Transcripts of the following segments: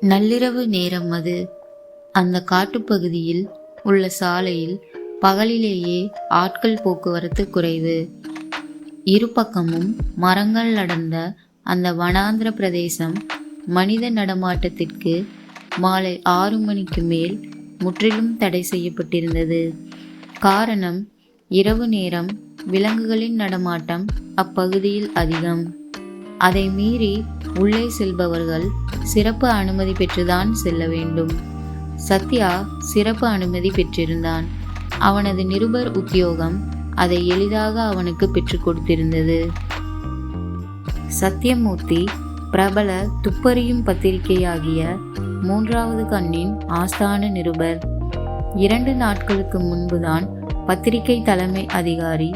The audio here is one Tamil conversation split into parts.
நள்ளிரவு நேரம் அது. அந்த காட்டுப்பகுதியில் உள்ள சாலையில் பகலிலேயே ஆட்கள் போக்குவரத்து குறைவு. இரு பக்கமும் மரங்கள் அடர்ந்த அந்த வனாந்திர பிரதேசம் மனித நடமாட்டத்திற்கு மாலை 6 மணிக்கு மேல் முற்றிலும் தடை செய்யப்பட்டிருந்தது. காரணம், இரவு நேரம் விலங்குகளின் நடமாட்டம் அப்பகுதியில் அதிகம். அதை மீறி உள்ளே செல்பவர்கள் சிறப்பு அனுமதி பெற்றுதான் செல்ல வேண்டும். சத்யா சிறப்பு அனுமதி பெற்றிருந்தான். அவனது நிருபர் உத்தியோகம் அதை எளிதாக அவனுக்கு பெற்றுக் கொடுத்திருந்தது. சத்யமூர்த்தி பிரபல துப்பறியும் பத்திரிகையாகிய 3வது கண்ணின் ஆஸ்தான நிருபர். 2 நாட்களுக்கு முன்புதான் பத்திரிகை தலைமை அதிகாரி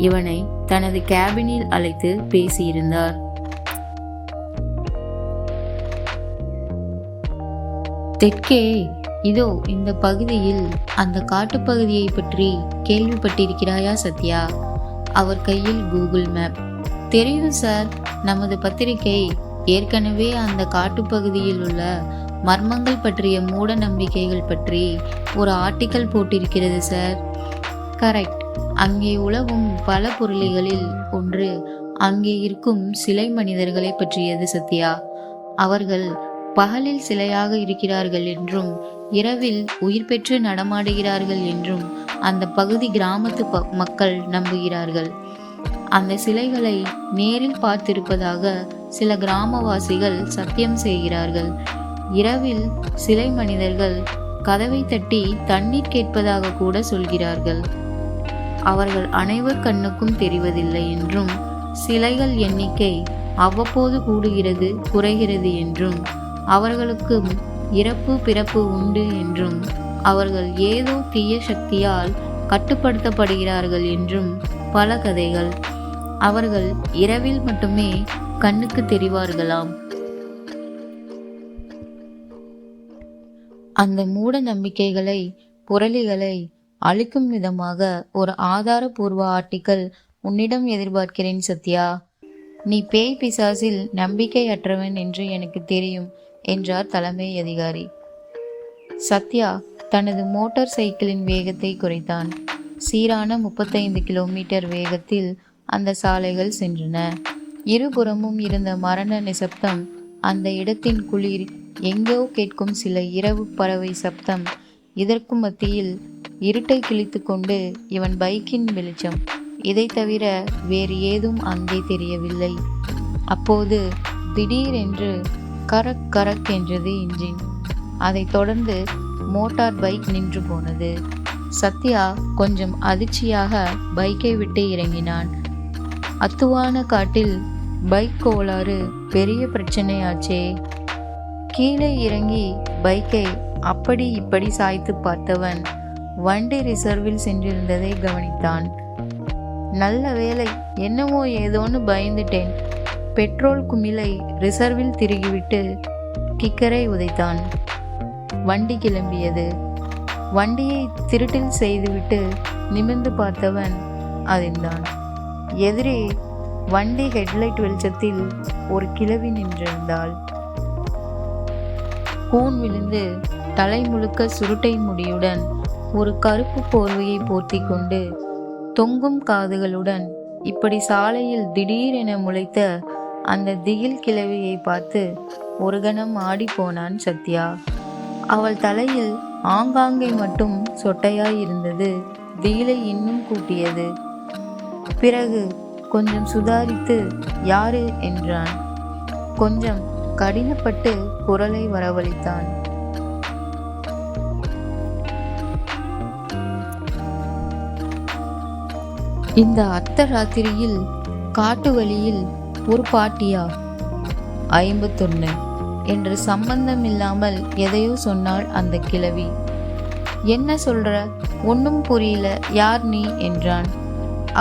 இவனை தனது கேபினில் அழைத்து பேசியிருந்தார். தெற்கே இதோ இந்த பகுதியில் அந்த காட்டுப்பகுதியை பற்றி கேள்விப்பட்டிருக்கிறாயா சத்யா? அவர் கையில் கூகுள் மேப். தெரியும் சார், நமது பத்திரிகை ஏற்கனவே அந்த காட்டுப்பகுதியில் உள்ள மர்மங்கள் பற்றிய மூட நம்பிக்கைகள் பற்றி ஒரு ஆர்டிக்கல் போட்டிருக்கிறது சார். கரெக்ட். அங்கே உலவும் பல பொருளிகளில் ஒன்று அங்கே இருக்கும் சிலை மனிதர்களை பற்றியது சத்யா. அவர்கள் பகலில் சிலையாக இருக்கிறார்கள் என்றும் இரவில் உயிர் பெற்று நடமாடுகிறார்கள் என்றும் அந்த பகுதி கிராமத்து மக்கள் நம்புகிறார்கள். அந்த சிலைகளை நேரில் பார்த்திருப்பதாக சில கிராமவாசிகள் சத்தியம் செய்கிறார்கள். இரவில் சிலை மனிதர்கள் கதவை தட்டி தண்ணீர் கேட்பதாக கூட சொல்கிறார்கள். அவர்கள் அனைவர் கண்ணுக்கும் தெரிவதில்லை என்றும் சிலைகள் எண்ணிக்கை அவ்வப்போது கூடுகிறது குறைகிறது என்றும் அவர்களுக்கு இறப்பு பிறப்பு உண்டு என்றும் அவர்கள் ஏதோ தீய சக்தியால் கட்டுப்படுத்தப்படுகிறார்கள் என்றும் பல கதைகள். அவர்கள் இரவில் மட்டுமே கண்ணுக்கு தெரிவார்களாம். அந்த மூட நம்பிக்கைகளை புரளிகளை அழிக்கும் விதமாக ஒரு ஆதாரபூர்வ ஆர்டிக்கல் உன்னிடம் எதிர்பார்க்கிறேன் சத்யா. நீ பேய் பிசாசில் நம்பிக்கையற்றவன் என்று எனக்கு தெரியும் என்றார் தலைமை அதிகாரி. சத்யா தனது மோட்டார் சைக்கிளின் வேகத்தை குறைத்தான். சீரான 35 கிலோமீட்டர் வேகத்தில் அந்த சாலைகள் சென்றன. இருபுறமும் இருந்த மரண நிசப்தம், அந்த இடத்தின் குளிர், எங்கோ கேட்கும் சில இரவு பறவை சப்தம், இதற்கு மத்தியில் இருட்டை கிழித்து கொண்டு இவன் பைக்கின் வெளிச்சம், இதை தவிர வேறு ஏதும் அங்கே தெரியவில்லை. அப்போது திடீரென்று கரக் கரக் என்றது இன்ஜின். அதைத் தொடர்ந்து மோட்டார் பைக் நின்று போனது. சத்யா கொஞ்சம் அதிர்ச்சியாக பைக்கை விட்டு இறங்கினான். அத்துவான காட்டில் பைக் கோளாறு பெரிய பிரச்சனையாச்சே. கீழே இறங்கி பைக்கை அப்படி இப்படி சாய்த்து பார்த்தவன் வண்டி ரிசர்வில் சென்றிருந்ததை கவனித்தான். நல்ல வேலை, என்னவோ ஏதோன்னு பயந்துட்டேன். பெட்ரோல் குமிழை ரிசர்வில் திருகிவிட்டு கிக்கரை உதைத்தான். வண்டி கிளம்பியது. வண்டியை திருட்டில் செய்துவிட்டு நிமிர்ந்து பார்த்தவன் அதிர்ந்தான். எதிரே வண்டி ஹெட்லைட் வெளிச்சத்தில் ஒரு கிழவி நின்றிருந்தாள். கூன் விழுந்து தலை முழுக்க சுருட்டை முடியுடன் ஒரு கருப்பு போர்வையை போர்த்தி கொண்டு தொங்கும் காதுகளுடன் இப்படி சாலையில் திடீரென முளைத்த அந்த திகில் கிழவியை பார்த்து ஒரு கணம் ஆடி போனான் சத்யா. அவள் தலையில் ஆங்காங்கே மட்டும் சொட்டையாய் இருந்தது திகிலை இன்னும் கூட்டியது. பிறகு கொஞ்சம் சுதாரித்து யாரு என்றான். கொஞ்சம் கடினப்பட்டு குரலை வரவழைத்தான். இந்த அர்த்த ராத்திரியில் காட்டு வழியில் ஒரு பாட்டியா? 51 என்று சம்பந்தம் இல்லாமல் எதையோ சொன்னாள் அந்த கிழவி. என்ன சொல்ற? ஒன்னும் புரியல, யார் நீ என்றான்.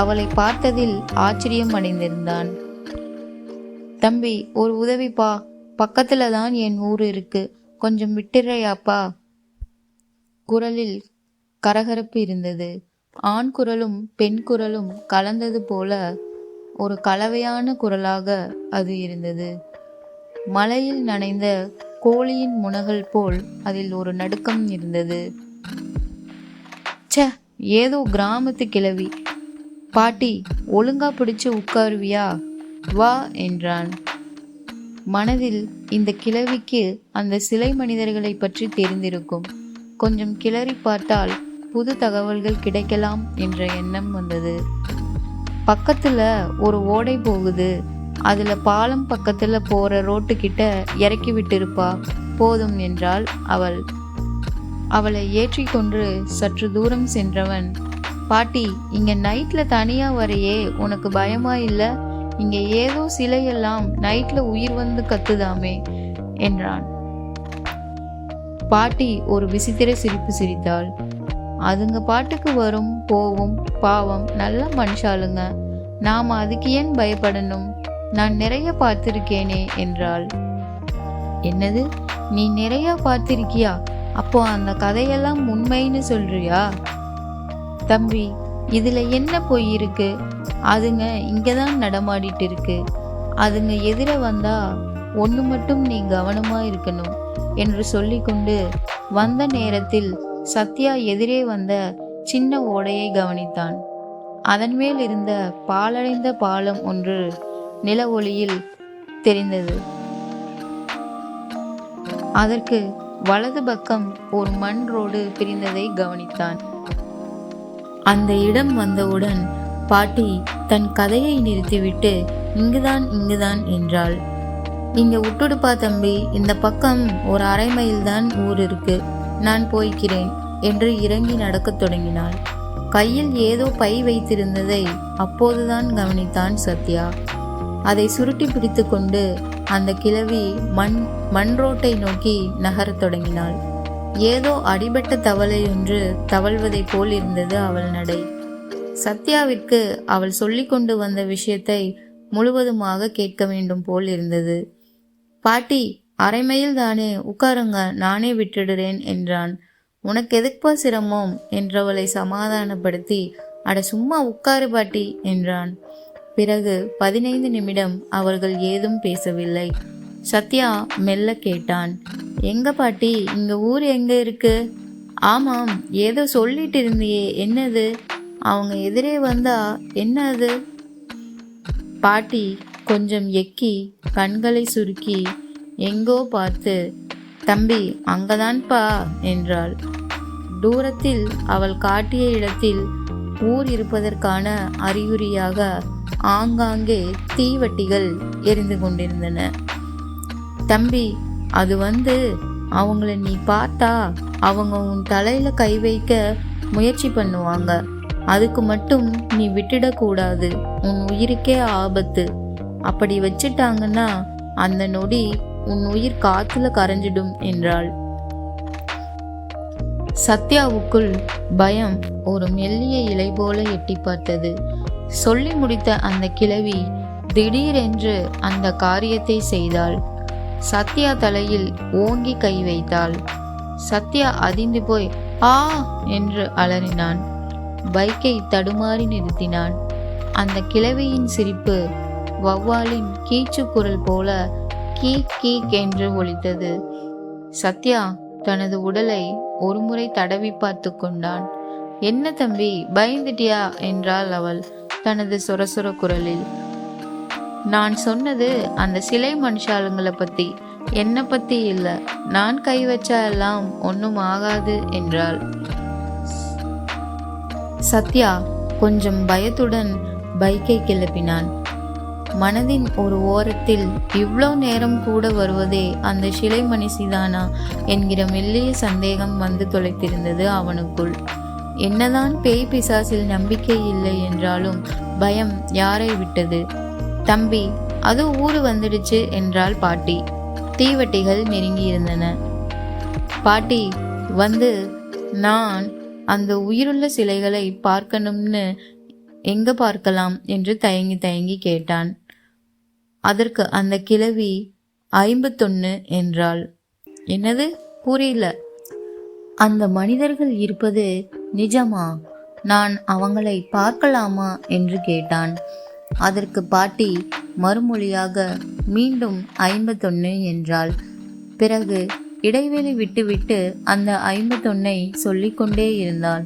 அவளை பார்த்ததில் ஆச்சரியம் அடைந்திருந்தான். தம்பி, ஒரு உதவிப்பா, பக்கத்துல தான் என் ஊர் இருக்கு, கொஞ்சம் விட்டுறையாப்பா. குரலில் கரகரப்பு இருந்தது. ஆண் குரலும் பெண் குரலும் கலந்தது போல ஒரு கலவையான குரலாக அது இருந்தது. மலையில் நனைந்த கோழியின் முனகல் போல் அதில் ஒரு நடுக்கம் இருந்தது. ச்சே, ஏதோ கிராமத்து கிழவி. பாட்டி, ஒழுங்கா பிடிச்சு உட்காருவியா? வா என்றான். மனதில் இந்த கிழவிக்கு அந்த சிலை மனிதர்களை பற்றி தெரிந்திருக்கும், கொஞ்சம் கிளறி பார்த்தால் புது தகவல்கள் கிடைக்கலாம் என்ற எண்ணம் வந்தது. பக்கத்துல ஒரு ஓடை போகுது, அதுல பாலம் பக்கத்துல போற ரோட்டுக்கிட்ட இறக்கி விட்டிருப்பா போதும் என்றாள் அவள். அவளை ஏற்றி கொண்டு சற்று தூரம் சென்றவன், பாட்டி, இங்க நைட்ல தனியா வரையே உனக்கு பயமா இல்ல? இங்க ஏதோ சிலையெல்லாம் நைட்ல உயிர் வந்து கத்துதாமே என்றான். பாட்டி ஒரு விசித்திர சிரிப்பு சிரித்தாள். அதுங்க பாட்டுக்கு வரும் போவும், பாவம் நல்ல மனுஷாளுங்க, நாம அதுக்கு ஏன் பயப்படணும்? நான் நிறைய பார்த்திருக்கேனே என்றாள். என்னது, நீ நிறைய பார்த்திருக்கியா? அப்போ அந்த கதையெல்லாம் உண்மைன்னு சொல்றியா? தம்பி, இதுல என்ன பொய் இருக்கு? அதுங்க இங்கதான் நடமாடிட்டு இருக்கு. அதுங்க எதிர வந்தா ஒண்ணு மட்டும் நீ கவனமா இருக்கணும் என்று சொல்லிக்கொண்டு வந்த நேரத்தில் சத்யா எதிரே வந்த சின்ன ஓடையை கவனித்தான். அதன் மேல் இருந்த பாழடைந்த பாலம் ஒன்று நில ஒளியில் தெரிந்தது. அதற்கு வலது பக்கம் ஒரு மண் ரோடு பிரிந்ததை கவனித்தான். அந்த இடம் வந்தவுடன் பாட்டி தன் கதையை நிறுத்திவிட்டு இங்குதான் என்றாள். இங்க விட்டுடுப்பா தம்பி, இந்த பக்கம் ஒரு அரை மைல் தான் ஊர் இருக்கு, நான் போய்க்கிறேன் என்று இறங்கி நடக்கத் தொடங்கினாள். கையில் ஏதோ பை வைத்திருந்ததை அப்போதுதான் கவனித்தான் சத்யா. அதை சுருட்டி பிடித்து கொண்டு அந்த கிழவி மண் ரோட்டை நோக்கி நகரத் தொடங்கினாள். ஏதோ அடிபட்ட தவளை ஒன்று தவழ்வதை போல் இருந்தது அவள் நடை. சத்யாவிற்கு அவள் சொல்லி கொண்டு வந்த விஷயத்தை முழுவதுமாக கேட்க வேண்டும் போல் இருந்தது. பாட்டி, அரை மைல் தானே, உட்காருங்க, நானே விட்டுடுறேன் என்றான். உனக்கு எதுக்குப்பா சிரமம் என்றவளை சமாதானப்படுத்தி, அட சும்மா உட்காரு பாட்டி என்றான். பிறகு 15 நிமிடம் அவர்கள் ஏதும் பேசவில்லை. சத்யா மெல்ல கேட்டான், எங்க பாட்டி, இங்க ஊர் எங்க இருக்கு? ஆமாம், ஏதோ சொல்லிட்டு இருந்தியே, என்னது? அவங்க எதிரே வந்தா என்ன அது? பாட்டி கொஞ்சம் எக்கி கண்களை சுருக்கி எங்கோ பார்த்து, தம்பி அங்கதான்பா என்றாள். தூரத்தில் அவள் காட்டிய இடத்தில் ஊர் இருப்பதற்கான அறிகுறியாக ஆங்காங்கே தீவட்டிகள் எரிந்து கொண்டிருந்தன. தம்பி, அது அவங்கள நீ பார்த்தா அவங்க உன் தலையில கை வைக்க முயற்சி பண்ணுவாங்க. அதுக்கு மட்டும் நீ விட்டுடக்கூடாது, உன் உயிருக்கே ஆபத்து. அப்படி வச்சிட்டாங்கன்னா அந்த நொடி உன் உயிர் காத்துல கரைஞ்சிடும் என்றாள். சத்யாவுக்குள் பயம் ஒரு மெல்லிய இலை போல எட்டி பார்த்தது. சொல்லி முடித்த அந்த கிழவி திடீரென்று அந்த காரியத்தை செய்தாள். சத்யா தலையில் ஓங்கி கை வைத்தாள். சத்யா அதிர்ந்து போய் ஆ என்று அலறினான். பைக்கை தடுமாறி நிறுத்தினான். அந்த கிழவியின் சிரிப்பு வௌவாலின் கீச்சு குரல் போல கீக் கீக் என்று ஒலித்தது. சத்யா தனது உடலை ஒருமுறை தடவி பார்த்து கொண்டான். என்ன தம்பி, பயந்துட்டியா என்றாள் அவள் தனது சொரசொர குரலில். நான் சொன்னது அந்த சிலை மனுஷாளுங்களை பத்தி, என்ன பத்தி இல்ல. நான் கை வச்சா எல்லாம் ஒன்னும் ஆகாது என்றாள். சத்யா கொஞ்சம் பயத்துடன் பைக்கை கிளப்பினான். மனதின் ஒரு ஓரத்தில் இவ்வளோ நேரம் கூட வருவதே அந்த சிலை மனுஷிதானா என்கிற மெல்லிய சந்தேகம் வந்து தொலைத்திருந்தது அவனுக்குள். என்னதான் பேய் பிசாசில் நம்பிக்கை இல்லை என்றாலும் பயம் யாரை விட்டது? தம்பி, அது ஊரு வந்துடுச்சு என்றாள் பாட்டி. தீவட்டிகள் நெருங்கி இருந்தன. பாட்டி நான் அந்த உயிருள்ள சிலைகளை பார்க்கணும்னு எங்க பார்க்கலாம் என்று தயங்கி தயங்கி கேட்டான். அதற்கு அந்த கிழவி 51 என்றாள். என்னது, புரியல? அந்த மனிதர்கள் இருப்பது நிஜமா? நான் அவங்களை பார்க்கலாமா என்று கேட்டான். அதற்கு பாட்டி மறுமொழியாக மீண்டும் 51 என்றாள். பிறகு இடைவெளி விட்டுவிட்டு அந்த 51 சொல்லிக்கொண்டே இருந்தாள்.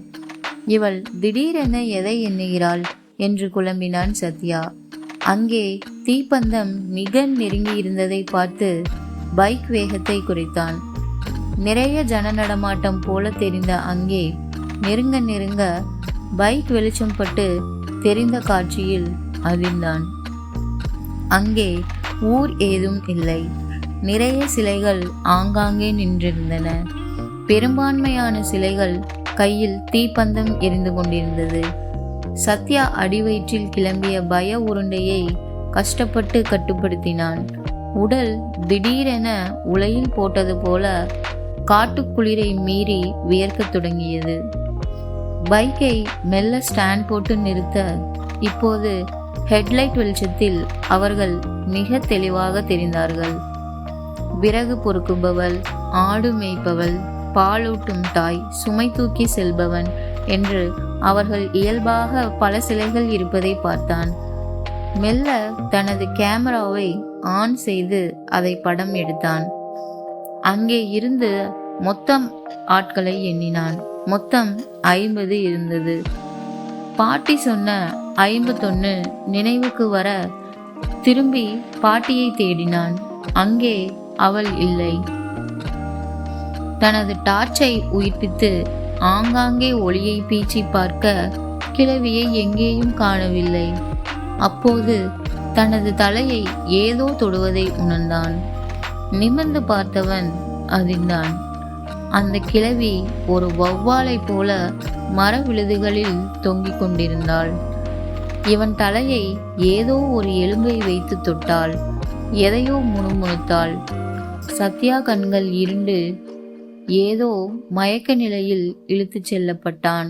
இவள் திடீரென எதை எண்ணுகிறாள் என்று குழம்பினான் சத்யா. அங்கே தீப்பந்தம் மிக நெருங்கி இருந்ததை பார்த்து பைக் வேகத்தை குறைத்தான். நிறைய ஜன நடமாட்டம் போல தெரிந்த அங்கே நெருங்க நெருங்க பைக் வெளிச்சம் பட்டு தெரிந்த காட்சியில் அதிர்ந்தான். அங்கே ஊர் ஏதும் இல்லை. நிறைய சிலைகள் ஆங்காங்கே நின்றிருந்தன. பெரும்பான்மையான சிலைகள் கையில் தீப்பந்தம் எரிந்து கொண்டிருந்தது. சத்யா அடிவயிற்றில் கிளம்பிய பய உருண்டையை கஷ்டப்பட்டு கட்டுப்படுத்தினான். உடல் திடீரென உலையில் போட்டது போல காட்டுக்குளிரை மீறி வியர்க்கத் தொடங்கியது. பைக்கை மெல்ல ஸ்டாண்ட் போட்டு நிறுத்த இப்போது ஹெட்லைட் வெளிச்சத்தில் அவர்கள் மிக தெளிவாக தெரிந்தார்கள். விறகு பொறுக்குபவள், ஆடு மேய்ப்பவள், பாலூட்டும் தாய், சுமை தூக்கி செல்பவன் என்று அவர்கள் இயல்பாக பல சிலைகள் இருப்பதை பார்த்தான். மெல்ல தனது கேமராவை ஆன் செய்து அதை படம் எடுத்தான். அங்கே இருந்து மொத்தம் ஆட்களை எண்ணினான். மொத்தம் 50 இருந்தது. பாட்டி சொன்ன 51 நினைவுக்கு வர திரும்பி பாட்டியை தேடினான். அங்கே அவள் இல்லை. தனது டார்ச்சை உயிர்ப்பித்து ஆங்காங்கே ஒளியை பீச்சி பார்க்க கிழவியை எங்கேயும் காணவில்லை. அப்போது தனது தலையை ஏதோ தொடுவதை உணர்ந்தான். நிமிர்ந்து பார்த்தவன் அதிர்ந்தான். அந்த கிழவி ஒரு வௌவாலை போல மர விழுதுகளில் தொங்கிக் கொண்டிருந்தாள். இவன் தலையை ஏதோ ஒரு எலும்பை வைத்து தொட்டாள். எதையோ முணுமுணுத்தாள். சத்யா கண்கள் இருண்டு ஏதோ மயக்க நிலையில் இழுத்துச் செல்லப்பட்டான்.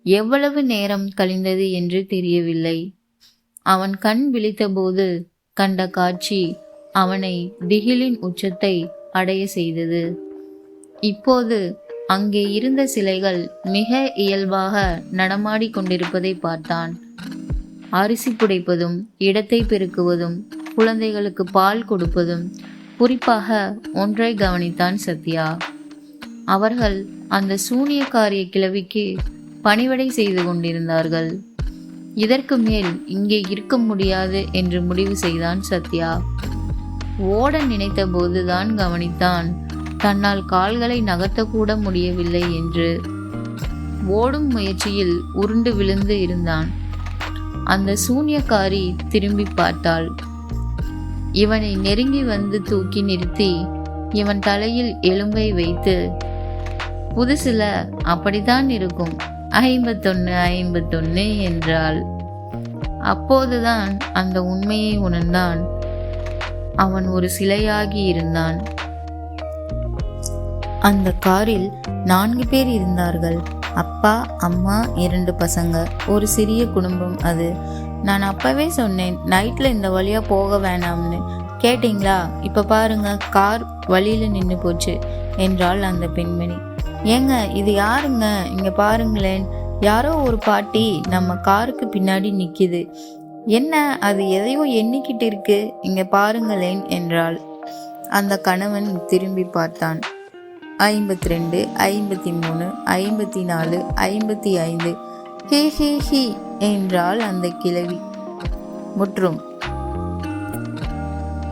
எவ்வளவு நேரம் கழிந்தது என்று தெரியவில்லை. அவன் கண் விழித்தபோது கண்ட காட்சி அவனை திகிலின் உச்சத்தை அடைய செய்தது. இப்போது அங்கே இருந்த சிலைகள் மிக இயல்பாக நடமாடி கொண்டிருப்பதை பார்த்தான். அரிசி புடைப்பதும், இடத்தை பெருக்குவதும், குழந்தைகளுக்கு பால் கொடுப்பதும், குறிப்பாக ஒன்றை கவனித்தான் சத்யா. அவர்கள் அந்த சூனியக்காரிய கிழவிக்கு பணிவிடை செய்து கொண்டிருந்தார்கள். இதற்கு மேல் இங்கே இருக்க முடியாது என்று முடிவு செய்தான் சத்யா. ஓட நினைத்த போதுதான் கவனித்தான் தன்னால் கால்களை நகர்த்தக்கூட முடியவில்லை என்று. ஓடும் முயற்சியில் உருண்டு விழுந்து இருந்தான். அந்த சூனியக்காரி திரும்பி பார்த்தாள். இவனை நெருங்கி வந்து தூக்கி நிறுத்தி இவன் தலையில் எலும்பை வைத்து, புதுசுல அப்படித்தான் இருக்கும், 51 என்றாள். அப்போதுதான் அந்த உண்மையை உணர்ந்தான். அவன் ஒரு சிலையாகி இருந்தான். அந்த காரில் 4 பேர் இருந்தார்கள். அப்பா, அம்மா, 2 பசங்க, ஒரு சிறிய குடும்பம் அது. நான் அப்பவே சொன்னேன், நைட்ல இந்த வழியா போக வேணாம்னு. கேட்டிங்களா? இப்ப பாருங்க, கார் வழியில நின்று போச்சு என்றாள் அந்த பெண்மணி. ஏங்க, இது யாருங்க? இங்க பாருங்களேன், யாரோ ஒரு பாட்டி நம்ம காருக்கு பின்னாடி நிக்குது. என்ன, அது எதையோ எண்ணிக்கிட்டு இருக்கு, இங்க பாருங்களேன் என்றாள். அந்த கணவன் திரும்பி பார்த்தான். 52, 53, 54, 55. ஹே ஹே ஹி என்றாள் அந்த கிழவி. முற்றும்.